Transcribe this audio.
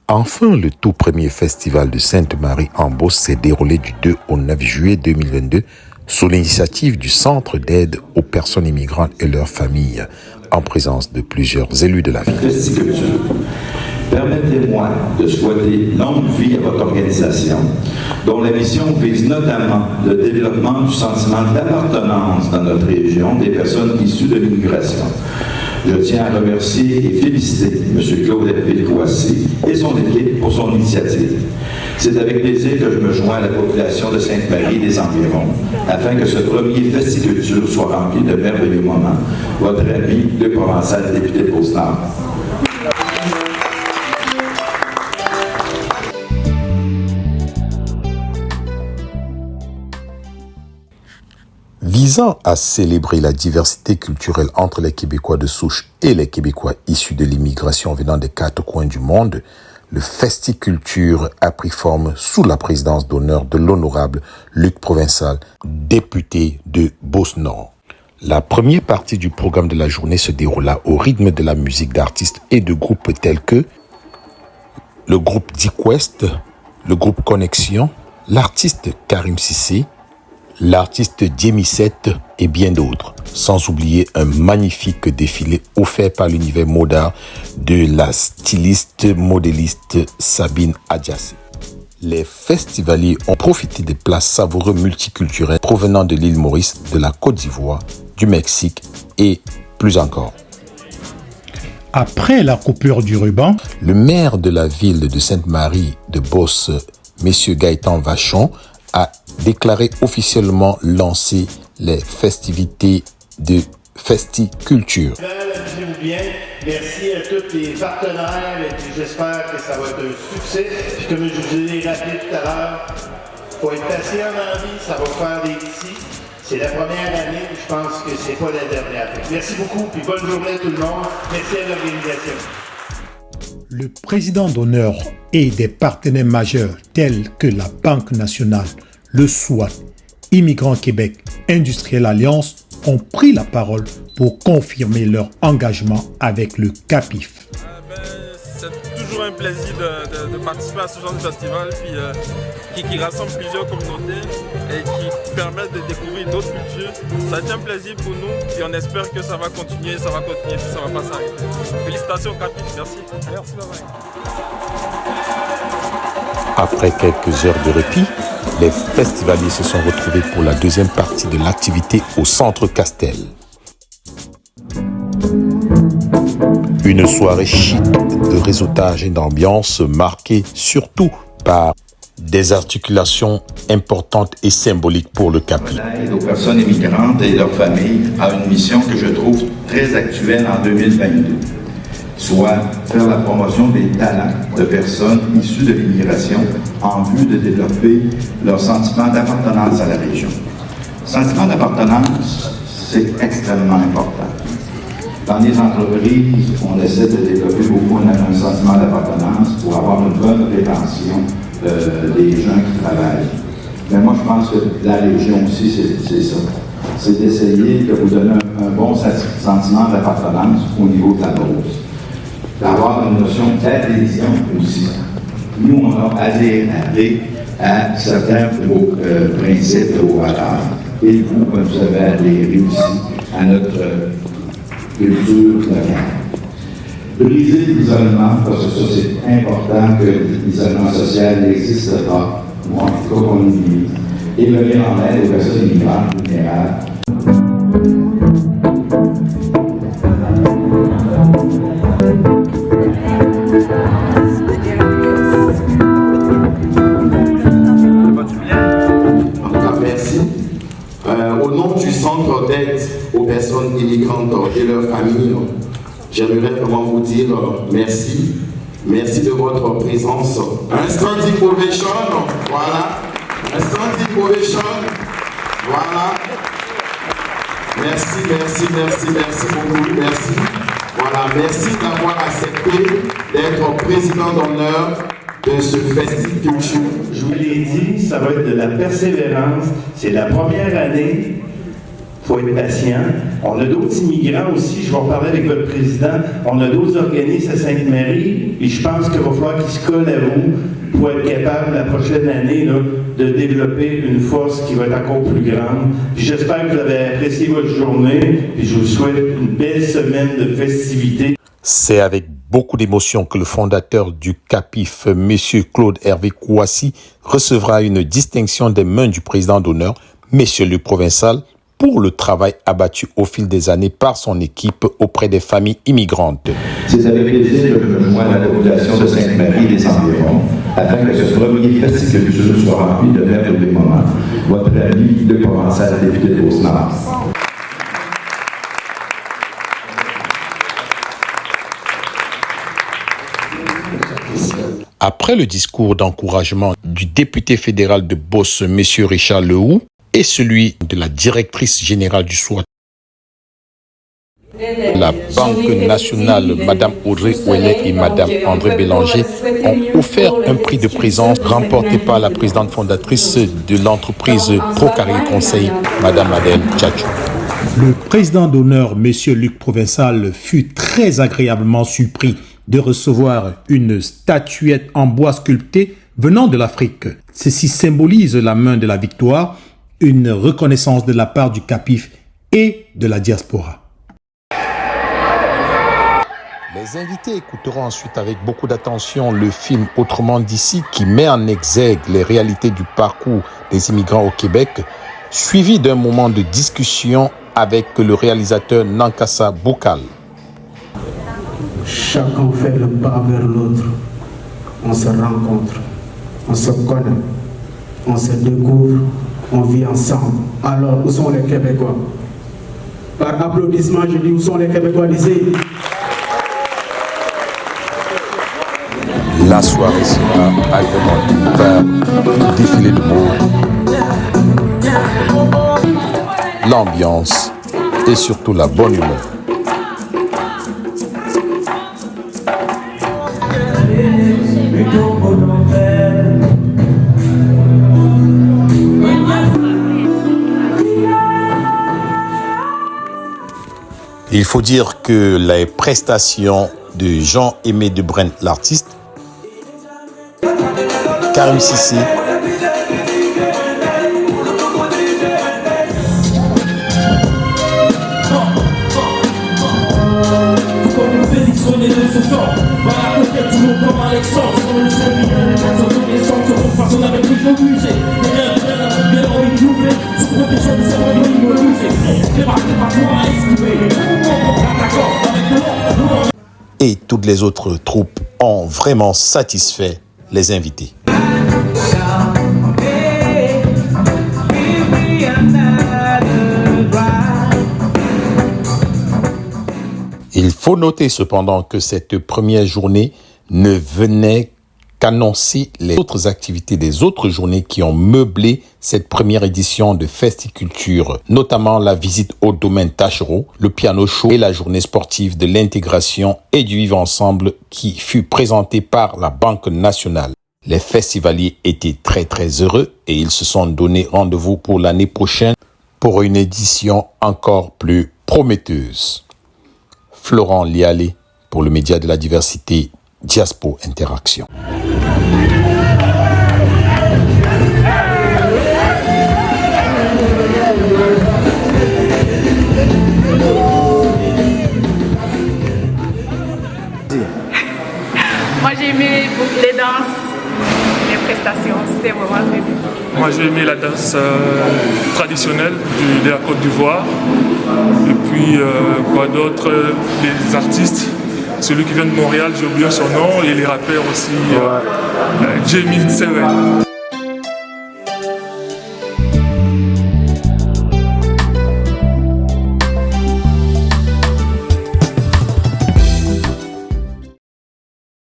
Enfin, le tout premier festival de Sainte-Marie en Beauce s'est déroulé du 2 au 9 juillet 2022 sous l'initiative du Centre d'aide aux personnes immigrantes et leurs familles, en présence de plusieurs élus de la ville. Permettez-moi de souhaiter longue vie à votre organisation, dont la mission vise notamment le développement du sentiment d'appartenance dans notre région des personnes issues de l'immigration. Je tiens à remercier et féliciter M. Claude Villecouassi et son équipe pour son initiative. C'est avec plaisir que je me joins à la population de Sainte-Marie et des environs, afin que ce premier festiculture soit rempli de merveilleux moments. Votre ami, Luc Provençal, député de Beauce-Nord. Visant à célébrer la diversité culturelle entre les Québécois de souche et les Québécois issus de l'immigration venant des quatre coins du monde, le Festiculture a pris forme sous la présidence d'honneur de l'honorable Luc Provençal, député de Beauce-Nord. La première partie du programme de la journée se déroula au rythme de la musique d'artistes et de groupes tels que le groupe Diquest, le groupe Connexion, l'artiste Karim Sissé, l'artiste Djemissette et bien d'autres, sans oublier un magnifique défilé offert par l'univers mode d'art de la styliste modéliste Sabine Adjassé. Les festivaliers ont profité des plats savoureux multiculturels provenant de l'île Maurice, de la Côte d'Ivoire, du Mexique et plus encore. Après la coupure du ruban, le maire de la ville de Sainte-Marie de Beauce, M. Gaëtan Vachon, a déclaré officiellement lancer les festivités de Festiculture. Amusez-vous bien. Merci à tous les partenaires et puis j'espère que ça va être un succès. Puis comme je vous l'ai rappelé tout à l'heure, il faut être patient dans la vie, ça va faire des petits. C'est la première année, je pense que c'est pas la dernière. Merci beaucoup, puis bonne journée à tout le monde. Merci à l'organisation. le président d'honneur et des partenaires majeurs tels que la Banque nationale, le SWAT, Immigrants Québec, Industriel Alliance ont pris la parole pour confirmer leur engagement avec le CAPIF. C'est toujours un plaisir de participer à ce genre de festival qui rassemble plusieurs communautés et qui permet de découvrir d'autres cultures. Ça a été un plaisir pour nous et on espère que ça va continuer, puis ça va pas s'arrêter. Félicitations au CAPIF, merci. Merci, bye-bye. Après quelques heures de répit, les festivaliers se sont retrouvés pour la deuxième partie de l'activité au Centre Castel. Une soirée chic de réseautage et d'ambiance marquée surtout par des articulations importantes et symboliques pour le CAPIF. L'aide aux personnes immigrantes et leurs familles a une mission que je trouve très actuelle en 2022, soit faire la promotion des talents de personnes issues de l'immigration en vue de développer leur sentiment d'appartenance à la région. Le sentiment d'appartenance, c'est extrêmement important. Dans les entreprises, on essaie de développer beaucoup un sentiment d'appartenance pour avoir une bonne rétention des gens qui travaillent. Mais moi, je pense que la région aussi, c'est ça. C'est d'essayer de vous donner un bon sentiment d'appartenance au niveau de la Beauce. D'avoir une notion d'adhésion aussi. Nous, on a adhéré à certains de vos principes, de vos valeurs. Et vous avez adhéré aussi à notre culture locale. Briser l'isolement, parce que ça c'est important que l'isolement social n'existe pas, ou en tout cas qu'on limite, et venir en aide aux personnes immigrantes vulnérables. Au nom du Centre d'aide aux personnes immigrantes et leurs familles, j'aimerais vraiment vous dire merci. Merci de votre présence. Un standing ovation, voilà. Un standing ovation, voilà. Merci beaucoup, merci. Voilà, merci d'avoir accepté d'être président d'honneur de ce Festiculture. Je vous l'ai dit, ça va être de la persévérance. C'est la première année. Il faut être patient. On a d'autres immigrants aussi, je vais en parler avec votre président. On a d'autres organismes à Sainte-Marie et je pense qu'il va falloir qu'ils se collent à vous pour être capable la prochaine année là, de développer une force qui va être encore plus grande. J'espère que vous avez apprécié votre journée et je vous souhaite une belle semaine de festivités. C'est avec beaucoup d'émotion que le fondateur du CAPIF, M. Claude Hervé Kouassi, recevra une distinction des mains du président d'honneur, M. Luc Provençal, pour le travail abattu au fil des années par son équipe auprès des familles immigrantes. C'est avec plaisir que je me joins à la population de Sainte-Marie et des environs, afin que ce premier festiculture soit rempli de merveilleux moments. Votre ami, Luc Provençal, député de Beauce-Nord. Après le discours d'encouragement du député fédéral de Beauce, M. Richard Lehoux, et celui de la directrice générale du SWAT, la Banque nationale, Mme Audrey Ouellet et Mme André Bélanger, ont offert un prix de présence remporté par la présidente fondatrice de l'entreprise Procarrier Conseil, Mme Adèle Tchatchou. Le président d'honneur, M. Luc Provençal, fut très agréablement surpris de recevoir une statuette en bois sculpté venant de l'Afrique. Ceci symbolise la main de la victoire, une reconnaissance de la part du CAPIF et de la diaspora. Les invités écouteront ensuite avec beaucoup d'attention le film Autrement d'ici qui met en exergue les réalités du parcours des immigrants au Québec, suivi d'un moment de discussion avec le réalisateur Nankassa Boukal. Chacun fait le pas vers l'autre. On se rencontre, on se connaît, on se découvre, on vit ensemble. Alors, où sont les Québécois? Par applaudissement, je dis où sont les Québécois d'ici? La soirée sera agrémentée par un défilé de mots, l'ambiance et surtout la bonne humeur. Il faut dire que les prestations de Jean-Aimé Debrenne, l'artiste, Karim Sissi, et toutes les autres troupes ont vraiment satisfait les invités. Il faut noter cependant que cette première journée ne venait qu'annoncer les autres activités des autres journées qui ont meublé cette première édition de Festiculture, notamment la visite au domaine Tachereau, le piano show et la journée sportive de l'intégration et du vivre ensemble qui fut présentée par la Banque nationale. Les festivaliers étaient très heureux et ils se sont donné rendez-vous pour l'année prochaine pour une édition encore plus prometteuse. Florent Lialé pour le média de la diversité Diaspo Interaction. Moi j'ai aimé les danses, les prestations, c'était vraiment très bien. Moi j'ai aimé la danse traditionnelle de la Côte d'Ivoire. Et puis quoi d'autre, les artistes, celui qui vient de Montréal, j'ai oublié son nom, et les rappeurs aussi, Jamie Seven.